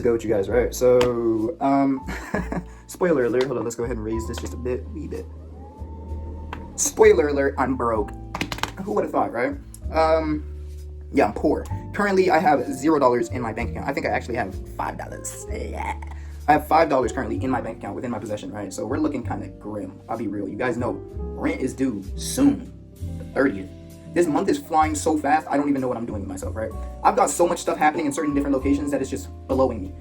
just go with you guys, right? So, spoiler alert. Hold on, let's go ahead and raise this just a wee bit. Spoiler alert, I'm broke. Who would have thought, right? Yeah, I'm poor. Currently, I have $0 in my bank account. I think I actually have $5. Yeah. I have $5 currently in my bank account within my possession, right? So we're looking kind of grim. I'll be real. You guys know rent is due soon, the 30th. This month is flying so fast, I don't even know what I'm doing with myself, right? I've got so much stuff happening in certain different locations that it's just blowing me.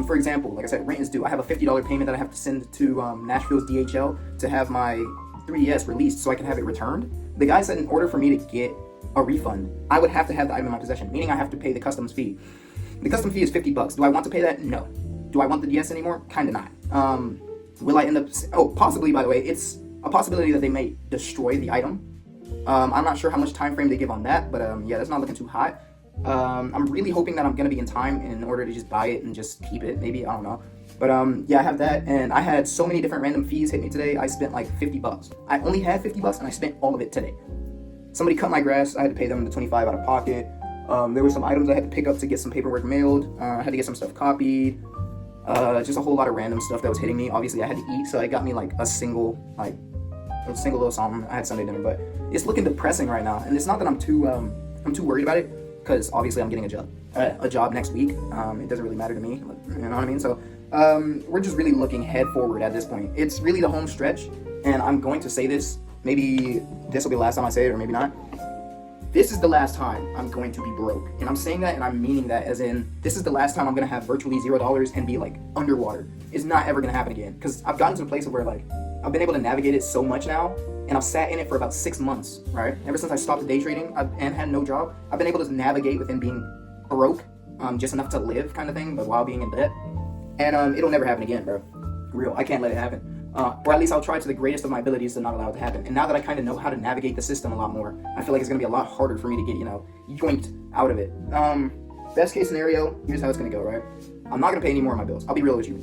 For example, like I said, rent is due. I have a $50 payment that I have to send to Nashville's DHL to have my 3DS released so I can have it returned. The guy said in order for me to get a refund, I would have to have the item in my possession, meaning I have to pay the customs fee. The custom fee is $50. Do I want to pay that? No. Do I want the DS anymore? Kind of not. Will I end up... Oh, possibly, by the way. It's a possibility that they may destroy the item. I'm not sure how much time frame they give on that, but yeah, that's not looking too hot. I'm really hoping that I'm going to be in time in order to just buy it and just keep it, maybe. I don't know. But yeah, I have that, and I had so many different random fees hit me today. I spent like $50. I only had $50, and I spent all of it today. Somebody cut my grass. I had to pay them the $25 out of pocket. There were some items I had to pick up to get some paperwork mailed. I had to get some stuff copied. Just a whole lot of random stuff that was hitting me. Obviously, I had to eat, so it got me like a single little something. I had Sunday dinner, but it's looking depressing right now. And it's not that I'm too worried about it, because obviously I'm getting a job next week. It doesn't really matter to me, you know what I mean? So we're just really looking head forward at this point. It's really the home stretch, and I'm going to say this. Maybe this will be the last time I say it, or maybe not. This is the last time I'm going to be broke. And I'm saying that and I'm meaning that as in, this is the last time I'm going to have virtually $0 and be like underwater. It's not ever going to happen again. Because I've gotten to a place where like, I've been able to navigate it so much now, and I've sat in it for about 6 months, right? Ever since I stopped day trading and had no job, I've been able to navigate within being broke, just enough to live kind of thing, but while being in debt. And it'll never happen again, bro. Real, I can't let it happen. Or at least I'll try to the greatest of my abilities to not allow it to happen. And now that I kind of know how to navigate the system a lot more, I feel like it's going to be a lot harder for me to get, yoinked out of it. Best case scenario, here's how it's going to go, right? I'm not going to pay any more of my bills. I'll be real with you.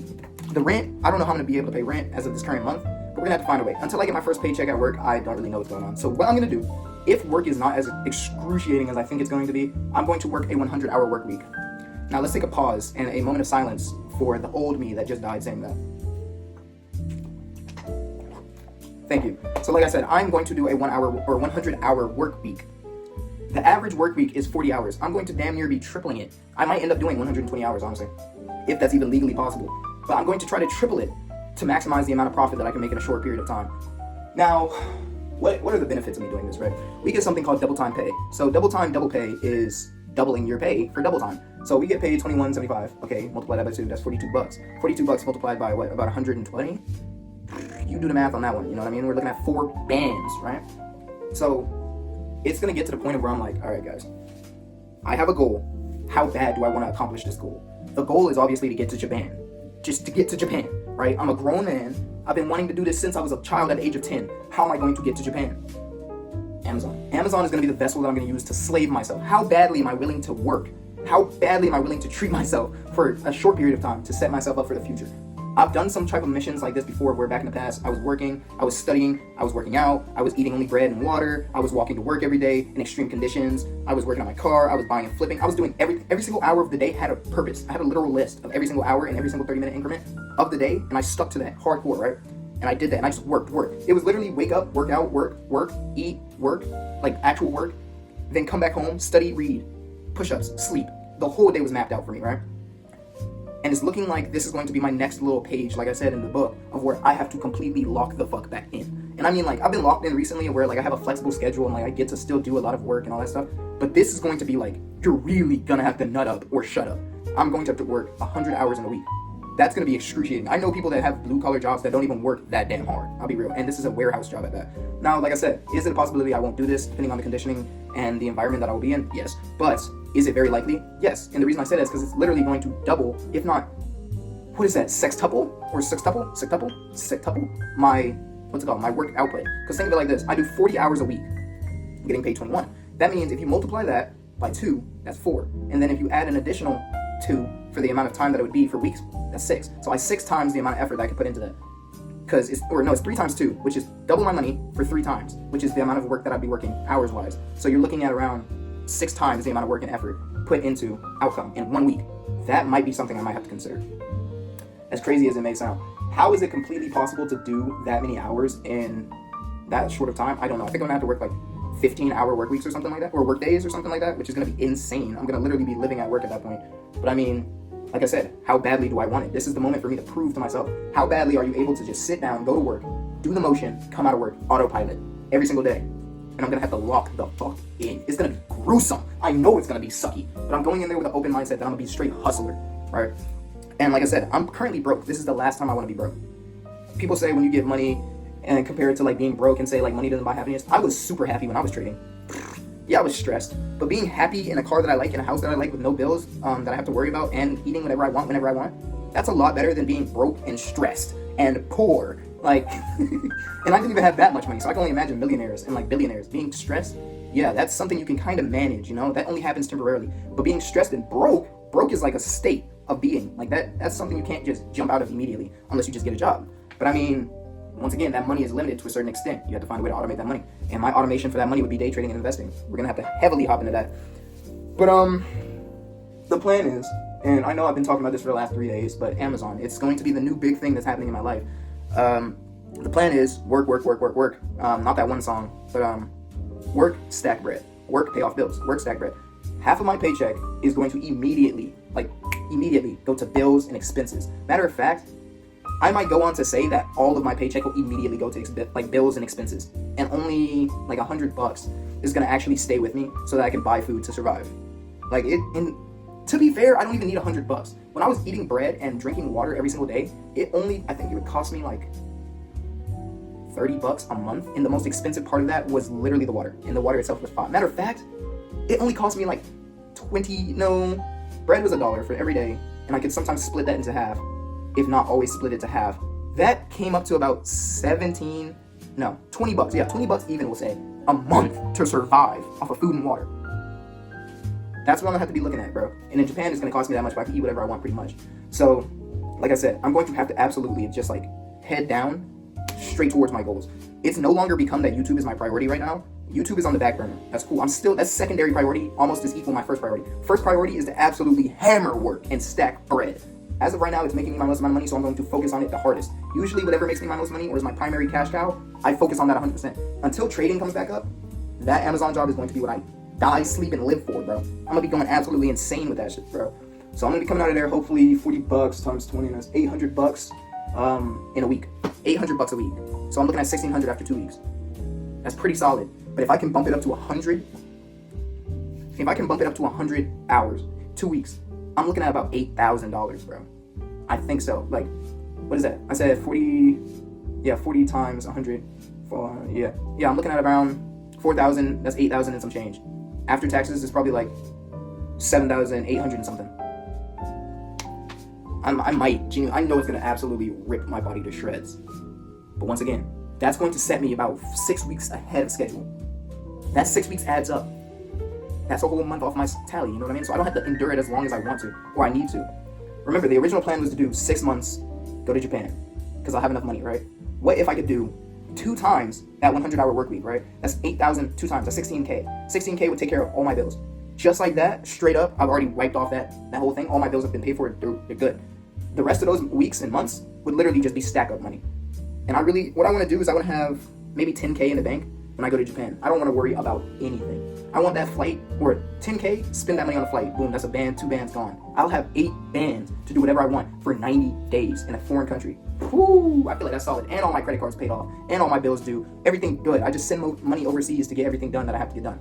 The rent, I don't know how I'm going to be able to pay rent as of this current month, but we're going to have to find a way. Until I get my first paycheck at work, I don't really know what's going on. So what I'm going to do, if work is not as excruciating as I think it's going to be, I'm going to work a 100-hour work week. Now let's take a pause and a moment of silence for the old me that just died saying that. Thank you. So like I said, I'm going to do a 100-hour work week. The average work week is 40 hours. I'm going to damn near be tripling it. I might end up doing 120 hours, honestly, if that's even legally possible. But I'm going to try to triple it to maximize the amount of profit that I can make in a short period of time. Now, what are the benefits of me doing this, right? We get something called double time pay. So double pay is doubling your pay for double time. So we get paid $21.75. Okay, multiply that by 2, that's $42. $42 multiplied by what? About 120? You do the math on that one, you know what I mean? We're looking at 4 bands, right? So it's gonna get to the point of where I'm like, all right, guys, I have a goal. How bad do I want to accomplish this goal? The goal is obviously to get to Japan. Just to get to Japan, right? I'm a grown man. I've been wanting to do this since I was a child at the age of 10. How am I going to get to Japan? Amazon. Amazon is going to be the vessel that I'm going to use to slave myself. How badly am I willing to work? How badly am I willing to treat myself for a short period of time to set myself up for the future? I've done some type of missions like this before where back in the past I was working, I was studying, I was working out, I was eating only bread and water, I was walking to work every day in extreme conditions, I was working on my car, I was buying and flipping, I was doing every single hour of the day had a purpose. I had a literal list of every single hour and every single 30-minute increment of the day, and I stuck to that hardcore, right? And I did that, and I just worked. It was literally wake up, work out, work, eat, work, like actual work, then come back home, study, read, push-ups, sleep. The whole day was mapped out for me, right? And it's looking like this is going to be my next little page, like I said in the book, of where I have to completely lock the fuck back in. And I mean, like, I've been locked in recently where, like, I have a flexible schedule and, like, I get to still do a lot of work and all that stuff. But this is going to be, like, you're really gonna have to nut up or shut up. I'm going to have to work 100 hours in a week. That's gonna be excruciating. I know people that have blue-collar jobs that don't even work that damn hard. I'll be real. And this is a warehouse job at that. Now, like I said, is it a possibility I won't do this, depending on the conditioning and the environment that I will be in? Yes. But is it very likely? Yes. And the reason I say that is because it's literally going to double, if not, what is that, sextuple? My, what's it called? My work output. Because think of it like this. I do 40 hours a week, getting paid 21. That means if you multiply that by 2, that's 4. And then if you add an additional 2 for the amount of time that it would be for weeks, that's 6. So I 6 times the amount of effort that I could put into that. Because it's 3 times 2, which is double my money for 3 times, which is the amount of work that I'd be working hours-wise. So you're looking at around 6 times the amount of work and effort put into outcome in 1 week. that might be something I might have to consider. As crazy as it may sound. How is it completely possible to do that many hours in that short of time? I don't know. I think I'm gonna have to work like 15-hour work weeks or something like that, or work days or something like that, which is gonna be insane. I'm gonna literally be living at work at that point. But I mean, like I said, how badly do I want it? This is the moment for me to prove to myself, how badly are you able to just sit down, go to work, do the motion, come out of work, autopilot, every single day. And I'm gonna have to lock the fuck in. It's gonna be gruesome. I know it's gonna be sucky, but I'm going in there with an open mindset that I'm gonna be a straight hustler, right? And like I said, I'm currently broke. This is the last time I wanna be broke. People say when you give money and compare it to like being broke and say like money doesn't buy happiness. I was super happy when I was trading. Yeah, I was stressed, but being happy in a car that I like, in a house that I like, with no bills that I have to worry about, and eating whatever I want whenever I want, that's a lot better than being broke and stressed and poor. Like, and I didn't even have that much money, so I can only imagine millionaires and like billionaires being stressed. Yeah, that's something you can kind of manage, you know. That only happens temporarily. But being stressed and broke is like a state of being. Like that's something you can't just jump out of immediately unless you just get a job. But I mean, once again, that money is limited to a certain extent. You have to find a way to automate that money. And my automation for that money would be day trading and investing. We're going to have to heavily hop into that. But the plan is, and I know I've been talking about this for the last 3 days, but Amazon, it's going to be the new big thing that's happening in my life. The plan is work. Not that one song, but work, stack bread. Work, pay off bills. Work, stack bread. Half of my paycheck is going to immediately go to bills and expenses. Matter of fact, I might go on to say that all of my paycheck will immediately go to like bills and expenses, and only like $100 is gonna actually stay with me so that I can buy food to survive. Like it. And to be fair, I don't even need $100. When I was eating bread and drinking water every single day, I think it would cost me like $30 a month, and the most expensive part of that was literally the water, and the water itself was $5. Matter of fact, it only cost me like bread was $1 for every day, and I could sometimes split that into half, if not always split it to half. That came up to about $20, yeah, $20 even, we'll say, a month to survive off of food and water. That's what I'm gonna have to be looking at, bro. And in Japan, it's gonna cost me that much, but I can eat whatever I want pretty much. So, like I said, I'm going to have to absolutely just like head down straight towards my goals. It's no longer become that YouTube is my priority right now. YouTube is on the back burner. That's cool. That's secondary priority, almost as equal my first priority. First priority is to absolutely hammer work and stack bread. As of right now, it's making me my most amount of money, so I'm going to focus on it the hardest. Usually, whatever makes me my most money or is my primary cash cow, I focus on that 100%. Until trading comes back up, that Amazon job is going to be what I die, sleep, and live for, bro. I'm going to be going absolutely insane with that shit, bro. So I'm going to be coming out of there, hopefully, $40 times 20, that's $800 in a week. $800 a week. So I'm looking at $1,600 after 2 weeks. That's pretty solid. But if I can bump it up to 100, hours, 2 weeks, I'm looking at about $8,000, bro. I think so. Like, what is that? I said 40 times 100. I'm looking at around 4,000. That's 8,000 and some change. After taxes, it's probably like 7,800 and something. I know it's gonna absolutely rip my body to shreds. But once again, that's going to set me about 6 weeks ahead of schedule. That 6 weeks adds up. That's a whole month off my tally, you know what I mean? So I don't have to endure it as long as I want to, or I need to. Remember, the original plan was to do 6 months, go to Japan, because I'll have enough money, right? What if I could do 2 times that 100-hour work week, right? That's 8,000, 2 times, that's 16K. 16K would take care of all my bills. Just like that, straight up, I've already wiped off that whole thing. All my bills have been paid for, they're good. The rest of those weeks and months would literally just be stack up money. And what I want to do is I want to have maybe 10K in the bank when I go to Japan. I don't want to worry about anything. I want that flight, or 10K, spend that money on a flight. Boom, that's a band, 2 bands gone. I'll have 8 bands to do whatever I want for 90 days in a foreign country. Whoo, I feel like that's solid. And all my credit cards paid off, and all my bills due. Everything good. I just send money overseas to get everything done that I have to get done.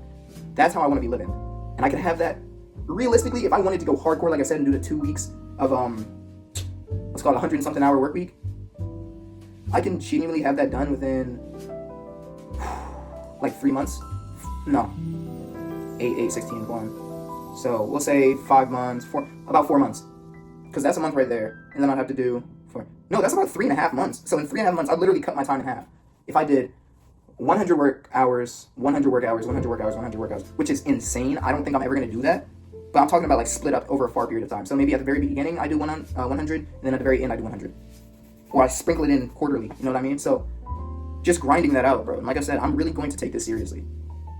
That's how I want to be living. And I could have that, realistically, if I wanted to go hardcore, like I said, and do the 2 weeks of, what's called 100-something hour work week, I can genuinely have that done within like 3 months. No, 8, 16, 1. So we'll say 5 months, about 4 months, because that's a month right there. And then I'd have to do that's about 3.5 months. So in 3.5 months, I'd literally cut my time in half. If I did 100 work hours, 100 work hours, 100 work hours, 100 work hours, which is insane. I don't think I'm ever going to do that. But I'm talking about like split up over a far period of time. So maybe at the very beginning, I do 100, and then at the very end, I do 100. Or I sprinkle it in quarterly, you know what I mean? So just grinding that out, bro. And like I said, I'm really going to take this seriously.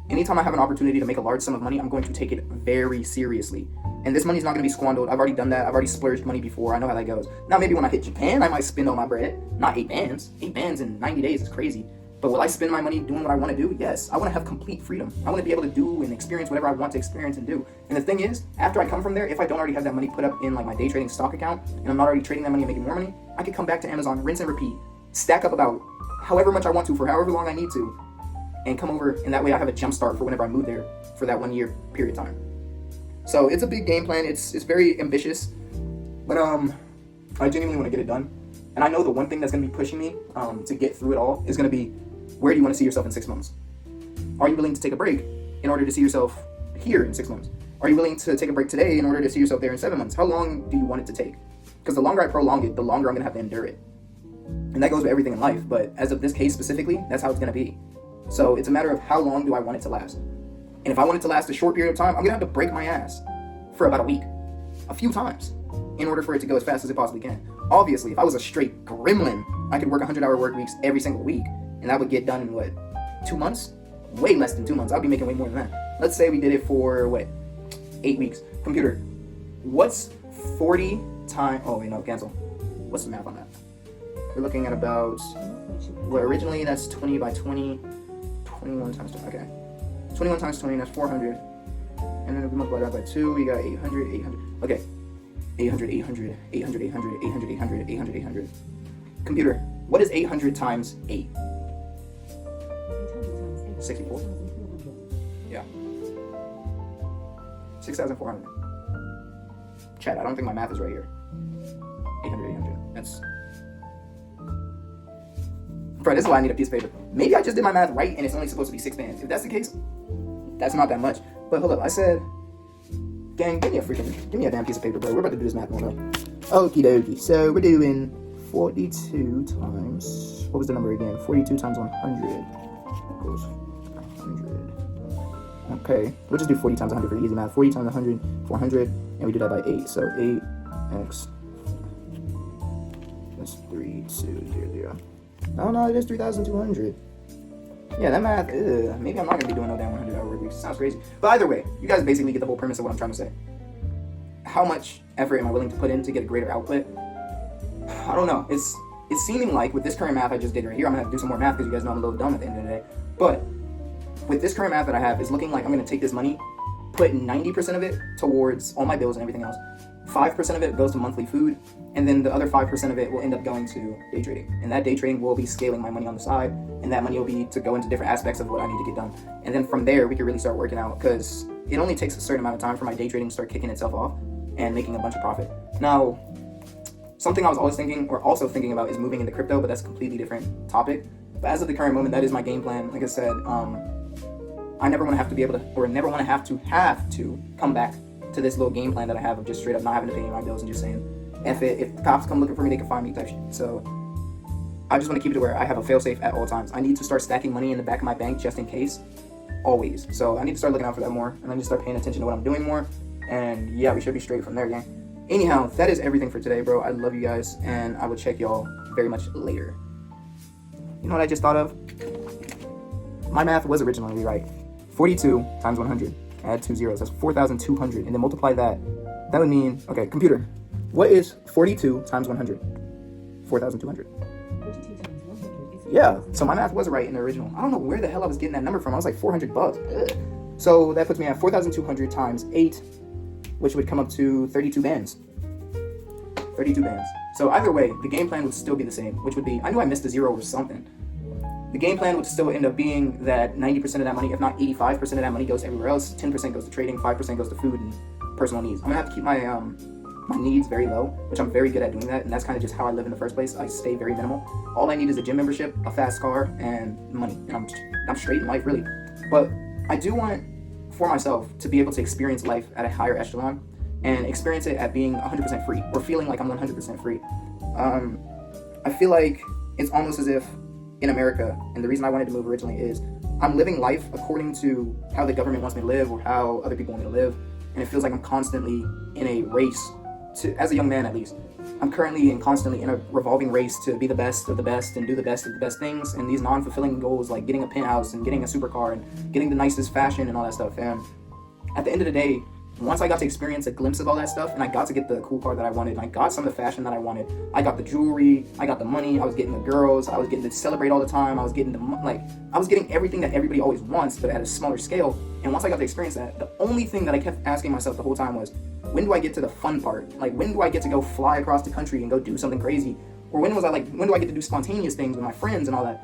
Anytime I have an opportunity to make a large sum of money, I'm going to take it very seriously. And this money's not going to be squandered. I've already done that. I've already splurged money before. I know how that goes. Now, maybe when I hit Japan, I might spend all my bread. Not 8 bands. 8 bands in 90 days is crazy. But will I spend my money doing what I want to do? Yes. I want to have complete freedom. I want to be able to do and experience whatever I want to experience and do. And the thing is, after I come from there, if I don't already have that money put up in like my day trading stock account, and I'm not already trading that money and making more money, I could come back to Amazon, rinse and repeat, stack up about however much I want to for however long I need to, and come over, and that way I have a jump start for whenever I move there for that 1 year period of time. So it's a big game plan. It's very ambitious, but I genuinely want to get it done. And I know the one thing that's going to be pushing me to get through it all is going to be, where do you want to see yourself in 6 months? Are you willing to take a break in order to see yourself here in 6 months? Are you willing to take a break today in order to see yourself there in 7 months? How long do you want it to take? Because the longer I prolong it, the longer I'm going to have to endure it. And that goes with everything in life. But as of this case specifically, that's how it's going to be. So it's a matter of how long do I want it to last? And if I want it to last a short period of time, I'm going to have to break my ass for about a week, a few times, in order for it to go as fast as it possibly can. Obviously, if I was a straight gremlin, I could work 100-hour work weeks every single week, and that would get done in, 2 months? Way less than 2 months. I'd be making way more than that. Let's say we did it for, 8 weeks. Computer, what's 40 times... Oh, cancel. What's the math on that? We're looking at about... originally that's 20 by 20. 21 times 20, okay. 21 times 20, that's 400. And then if we multiply that by 2, we got 800, 800. Okay. 800, 800, 800, 800, 800, 800, 800, 800. Computer, what is 800 times 8? 64. Yeah. 6,400. Chat, I don't think my math is right here. 800, 800. That's... Bro, this is why I need a piece of paper. Maybe I just did my math right and it's only supposed to be 6 bands. If that's the case, that's not that much. But hold up, I said... Gang, give me a damn piece of paper, bro. We're about to do this math more though. Okie dokie. So we're doing 42 times... What was the number again? 42 times 100 equals 100. Okay, we'll just do 40 times 100 for easy math. 40 times 100, 400, and we do that by 8. So 8x... That's 3200. Oh no, it is 3,200. Yeah, that math, maybe I'm not going to be doing no damn 100-hour work weeks. Sounds crazy. But either way, you guys basically get the whole premise of what I'm trying to say. How much effort am I willing to put in to get a greater output? I don't know. It's seeming like with this current math I just did right here, I'm going to have to do some more math because you guys know I'm a little dumb at the end of the day. But with this current math that I have, it's looking like I'm going to take this money, put 90% of it towards all my bills and everything else. 5% of it goes to monthly food, and then the other 5% of it will end up going to day trading. And that day trading will be scaling my money on the side, and that money will be to go into different aspects of what I need to get done. And then from there, we can really start working out, because it only takes a certain amount of time for my day trading to start kicking itself off and making a bunch of profit. Now, something I was always thinking, or also thinking about, is moving into crypto, but that's a completely different topic. But as of the current moment, that is my game plan. Like I said, I never want to have to be able to, or never want to have to come back to this little game plan that I have of just straight up not having to pay any of my bills and just saying, F it, if the cops come looking for me, they can find me type shit. So I just want to keep it to where I have a fail-safe at all times. I need to start stacking money in the back of my bank just in case, always. So I need to start looking out for that more, and I need to start paying attention to what I'm doing more. And yeah, we should be straight from there, gang. Anyhow, that is everything for today, bro. I love you guys, and I will check y'all very much later. You know what I just thought of? My math was originally right. 42 times 100. Add 2 zeros. That's 4,200. And then multiply that. That would mean... Okay, computer. What is 42 times 100? 4,200. 42 times 100 is... Yeah. So my math was right in the original. I don't know where the hell I was getting that number from. I was like $400. Ugh. So that puts me at 4,200 times 8, which would come up to 32 bands. 32 bands. So either way, the game plan would still be the same, which would be... I knew I missed a zero or something. The game plan would still end up being that 90% of that money, if not 85% of that money, goes everywhere else. 10% goes to trading, 5% goes to food and personal needs. I'm gonna have to keep my my needs very low, which I'm very good at doing that, and that's kind of just how I live in the first place. I stay very minimal. All I need is a gym membership, a fast car, and money, and I'm straight in life, really. But I do want, for myself, to be able to experience life at a higher echelon and experience it at being 100% free, or feeling like I'm 100% free. I feel like it's almost as if in America, and the reason I wanted to move originally is I'm living life according to how the government wants me to live or how other people want me to live, and it feels like I'm constantly in a race to, as a young man at least, I'm currently and constantly in a revolving race to be the best of the best and do the best of the best things, and these non-fulfilling goals like getting a penthouse and getting a supercar and getting the nicest fashion and all that stuff. And at the end of the day, once I got to experience a glimpse of all that stuff, and I got to get the cool car that I wanted, and I got some of the fashion that I wanted, I got the jewelry, I got the money, I was getting the girls, I was getting to celebrate all the time, I was getting I was getting everything that everybody always wants, but at a smaller scale. And once I got to experience that, the only thing that I kept asking myself the whole time was, when do I get to the fun part? Like, when do I get to go fly across the country and go do something crazy? Or when do I get to do spontaneous things with my friends and all that?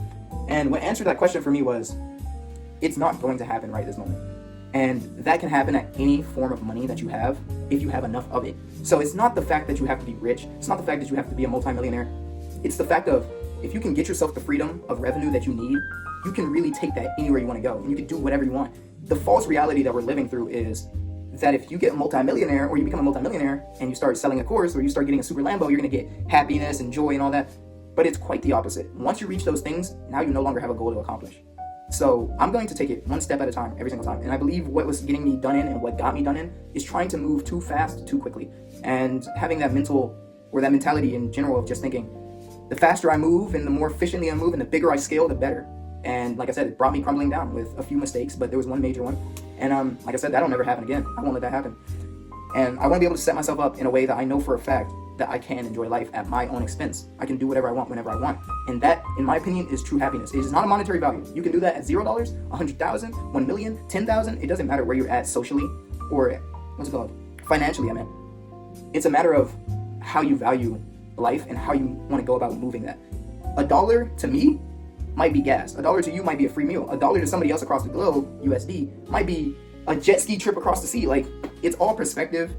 And what answered that question for me was, it's not going to happen right this moment. And that can happen at any form of money that you have, if you have enough of it. So it's not the fact that you have to be rich. It's not the fact that you have to be a multimillionaire. It's the fact of, if you can get yourself the freedom of revenue that you need, you can really take that anywhere you want to go, and you can do whatever you want. The false reality that we're living through is that if you get a multimillionaire, or you become a multimillionaire, and you start selling a course, or you start getting a super Lambo, you're going to get happiness and joy and all that. But it's quite the opposite. Once you reach those things, now you no longer have a goal to accomplish. So I'm going to take it one step at a time, every single time. And I believe what was getting me done in, and what got me done in, is trying to move too fast, too quickly. And having that that mentality in general of just thinking, the faster I move and the more efficiently I move and the bigger I scale, the better. And like I said, it brought me crumbling down with a few mistakes, but there was one major one. And like I said, that'll never happen again. I won't let that happen. And I want to be able to set myself up in a way that I know for a fact that I can enjoy life at my own expense. I can do whatever I want whenever I want. And that, in my opinion, is true happiness. It is not a monetary value. You can do that at $0, 100,000, 1 million, 10,000. It doesn't matter where you're at socially or financially, I mean. It's a matter of how you value life and how you want to go about moving that. $1 to me might be gas. $1 to you might be a free meal. $1 to somebody else across the globe, USD, might be a jet ski trip across the sea. Like, it's all perspective,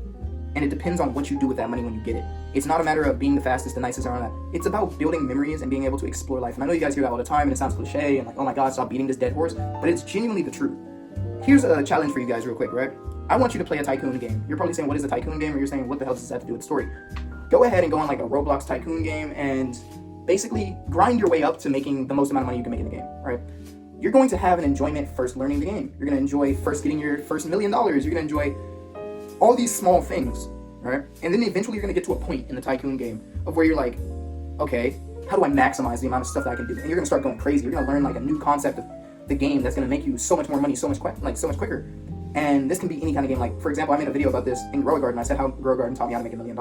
and it depends on what you do with that money when you get it. It's not a matter of being the fastest, the nicest, or all that. It's about building memories and being able to explore life. And I know you guys hear that all the time, and it sounds cliche, and like, oh my God, stop beating this dead horse, but it's genuinely the truth. Here's a challenge for you guys real quick, right? I want you to play a tycoon game. You're probably saying, what is a tycoon game? Or you're saying, what the hell does this have to do with the story? Go ahead and go on like a Roblox tycoon game and basically grind your way up to making the most amount of money you can make in the game, right? You're going to have an enjoyment first learning the game. You're going to enjoy first getting your first $1 million. You're going to enjoy all these small things, right? And then eventually you're going to get to a point in the tycoon game of where you're like, okay, how do I maximize the amount of stuff that I can do? And you're going to start going crazy. You're going to learn like a new concept of the game that's going to make you so much more money so much quicker. And this can be any kind of game. Like, for example, I made a video about this in Grow a Garden. I said how Grow a Garden taught me how to make $1 million.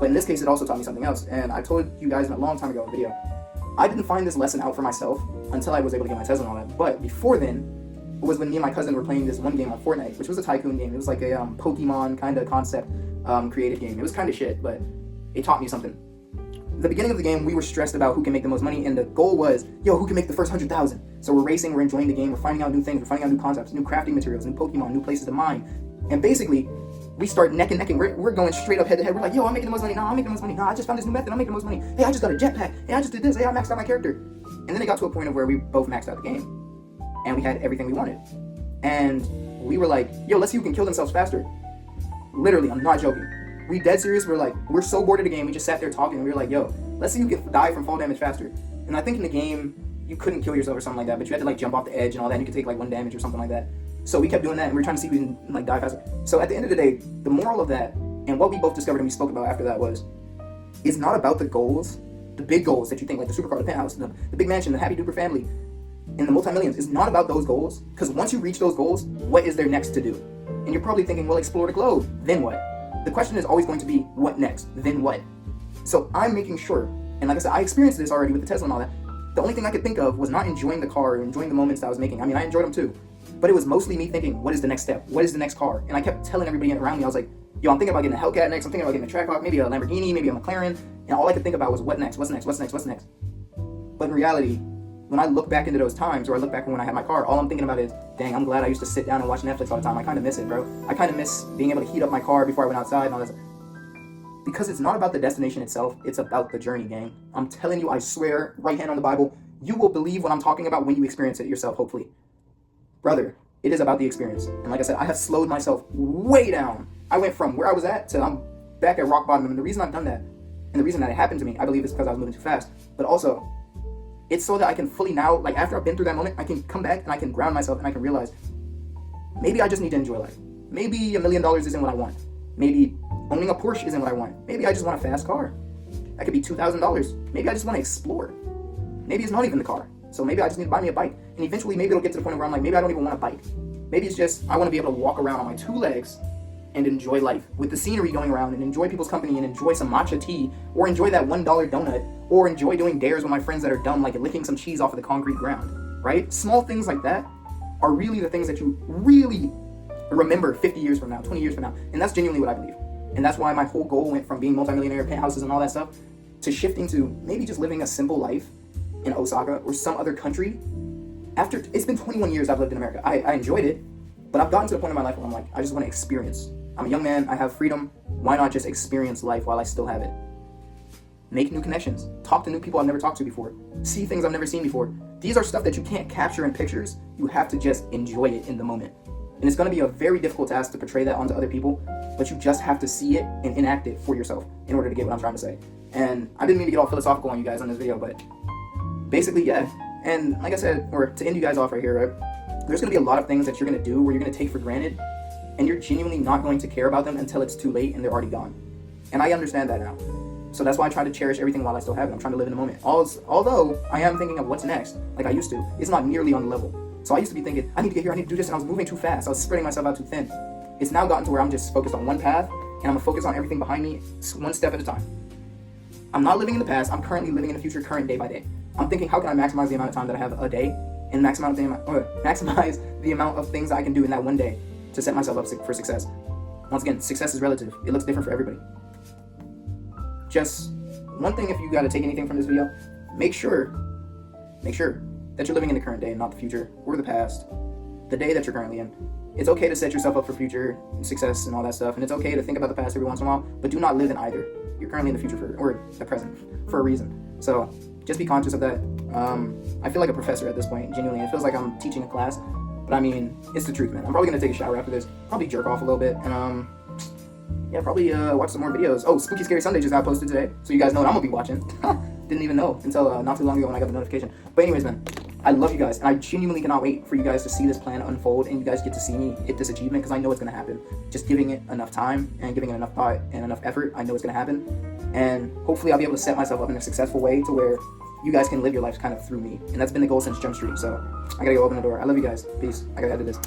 But in this case, it also taught me something else. And I told you guys in a long time ago in a video, I didn't find this lesson out for myself until I was able to get my Tesla and all that. But before then, it was when me and my cousin were playing this one game on Fortnite, which was a tycoon game. It was like a Pokemon kind of concept creative game. It was kind of shit, but it taught me something. The beginning of the game, we were stressed about who can make the most money, and the goal was, who can make the first 100,000? So we're racing, we're enjoying the game, we're finding out new things, we're finding out new concepts, new crafting materials, new Pokemon, new places to mine. And basically, we start neck and necking. We're going straight up head to head. We're like, I'm making the most money. Nah, I'm making the most money. Nah, I just found this new method. I'm making the most money. Hey, I just got a jetpack. Hey, I just did this. Hey, I maxed out my character. And then it got to a point of where we both maxed out the game. And we had everything we wanted. And we were like, let's see who can kill themselves faster. Literally, I'm not joking. We dead serious. We're so bored of the game. We just sat there talking. And we were like, let's see who can die from fall damage faster. And I think in the game, you couldn't kill yourself or something like that, but you had to like jump off the edge and all that. And you could take like 1 damage or something like that. So we kept doing that, and we were trying to see who can like die faster. So at the end of the day, the moral of that, and what we both discovered and we spoke about after that was, it's not about the goals, the big goals that you think, like the supercar, the penthouse, the big mansion, the happy duper family, and the multi-millions. It's not about those goals, because once you reach those goals, what is there next to do? And you're probably thinking, well, explore the globe, then what? The question is always going to be, what next? Then what? So I'm making sure, and like I said, I experienced this already with the Tesla and all that. The only thing I could think of was not enjoying the car or enjoying the moments that I was making. I mean, I enjoyed them too. But it was mostly me thinking, what is the next step? What is the next car? And I kept telling everybody around me, I was like, I'm thinking about getting a Hellcat next. I'm thinking about getting a Trackhawk, maybe a Lamborghini, maybe a McLaren. And all I could think about was what next? What's next? What's next? What's next? But in reality, when I look back into those times, or I look back when I had my car, all I'm thinking about is, dang, I'm glad I used to sit down and watch Netflix all the time. I kind of miss it, bro. I kind of miss being able to heat up my car before I went outside and all that stuff. Because it's not about the destination itself, it's about the journey, gang. I'm telling you, I swear, right hand on the Bible, you will believe what I'm talking about when you experience it yourself, hopefully. Brother, it is about the experience. And like I said, I have slowed myself way down. I went from where I was at to I'm back at rock bottom. And the reason I've done that, and the reason that it happened to me, I believe is because I was moving too fast. But also, it's so that I can fully now, like after I've been through that moment, I can come back and I can ground myself and I can realize, maybe I just need to enjoy life. Maybe $1 million isn't what I want. Maybe owning a Porsche isn't what I want. Maybe I just want a fast car. That could be $2,000. Maybe I just want to explore. Maybe it's not even the car. So maybe I just need to buy me a bike. And eventually maybe it'll get to the point where I'm like, maybe I don't even want a bike. Maybe it's just, I want to be able to walk around on my 2 legs and enjoy life with the scenery going around and enjoy people's company and enjoy some matcha tea or enjoy that $1 donut or enjoy doing dares with my friends that are dumb, like licking some cheese off of the concrete ground, right? Small things like that are really the things that you really remember 50 years from now, 20 years from now. And that's genuinely what I believe. And that's why my whole goal went from being multimillionaire, penthouses and all that stuff to shifting to maybe just living a simple life in Osaka or some other country. After it's been 21 years I've lived in America. I enjoyed it, but I've gotten to a point in my life where I'm like, I just want to experience. I'm a young man, I have freedom. Why not just experience life while I still have it? Make new connections, talk to new people I've never talked to before, see things I've never seen before. These are stuff that you can't capture in pictures. You have to just enjoy it in the moment. And it's going to be a very difficult task to portray that onto other people, but you just have to see it and enact it for yourself in order to get what I'm trying to say. And I didn't mean to get all philosophical on you guys on this video, but basically, yeah. And like I said, or to end you guys off right here, right? There's going to be a lot of things that you're going to do where you're going to take for granted, and you're genuinely not going to care about them until it's too late and they're already gone. And I understand that now. So that's why I try to cherish everything while I still have it. I'm trying to live in the moment. Although I am thinking of what's next, like I used to, it's not nearly on the level. So I used to be thinking, I need to get here, I need to do this, and I was moving too fast. I was spreading myself out too thin. It's now gotten to where I'm just focused on one path, and I'm gonna focus on everything behind me, one step at a time. I'm not living in the past, I'm currently living in the future, current day by day. I'm thinking, how can I maximize the amount of time that I have a day, and maximize the amount of things I can do in that one day to set myself up for success. Once again, success is relative. It looks different for everybody. Just one thing, if you gotta take anything from this video, make sure that you're living in the current day and not the future or the past, the day that you're currently in. It's okay to set yourself up for future success and all that stuff, and it's okay to think about the past every once in a while, but do not live in either. You're currently in the future or the present for a reason. So just be conscious of that. I feel like a professor at this point, genuinely. It feels like I'm teaching a class, but I mean, it's the truth, man. I'm probably gonna take a shower after this, probably jerk off a little bit, and yeah, probably watch some more videos. Oh, Spooky Scary Sunday just got posted today, so you guys know what I'm gonna be watching. Didn't even know until not too long ago when I got the notification. But anyways, man, I love you guys, and I genuinely cannot wait for you guys to see this plan unfold, and you guys get to see me hit this achievement, because I know it's gonna happen. Just giving it enough time and giving it enough thought and enough effort, I know it's gonna happen. And hopefully I'll be able to set myself up in a successful way to where you guys can live your life kind of through me. And that's been the goal since Jump Street. So I gotta go open the door. I love you guys. Peace. I gotta edit this.